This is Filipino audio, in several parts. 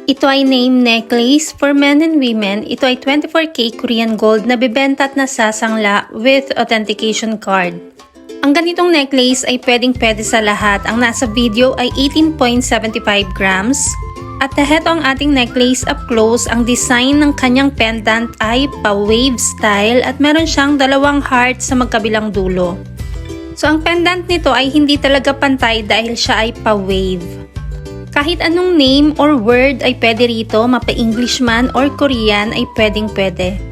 Ito ay name necklace for men and women. Ito ay 24K Korean gold na bibenta at nasasangla with authentication card. Ang ganitong necklace ay pwede sa lahat. Ang nasa video ay 18.75 grams. At heto ang ating necklace up close. Ang design ng kanyang pendant ay pa-wave style at meron siyang dalawang heart sa magkabilang dulo. So ang pendant nito ay hindi talaga pantay dahil siya ay pa-wave. Kahit anong name or word ay pwede rito, mapa-English man or Korean ay pwede.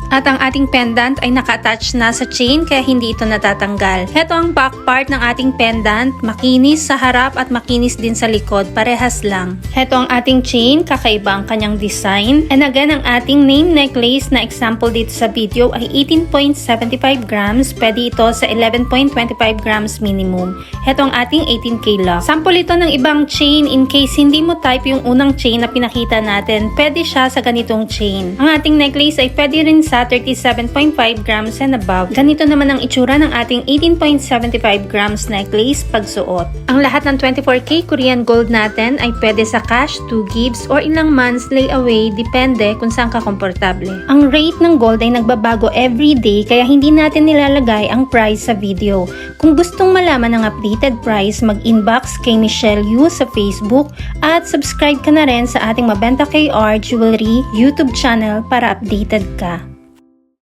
At ang ating pendant ay naka-attach na sa chain kaya hindi ito natatanggal. Heto ang back part ng ating pendant, makinis sa harap at makinis din sa likod, parehas lang. Heto ang ating chain, kakaiba ang kanyang design. And again, ang ating name necklace na example dito sa video ay 18.75 grams, pwede ito sa 11.25 grams minimum. Heto ang ating 18K lock. Sample ito ng ibang chain in case hindi mo type yung unang chain na pinakita natin, pwede siya sa ganitong chain. Ang ating necklace ay pwede rin sa 37.5 grams and above. Ganito naman ang itsura ng ating 18.75 grams necklace pagsuot. Ang lahat ng 24K Korean gold natin ay pwede sa cash, 2 gifts, or ilang months layaway, depende kung saan ka komportable. Ang rate ng gold ay nagbabago every day kaya hindi natin nilalagay ang price sa video. Kung gustong malaman ang updated price, mag-inbox kay Michelle Yu sa Facebook at subscribe ka na rin sa ating Mabenta KR Jewelry YouTube channel para updated ka.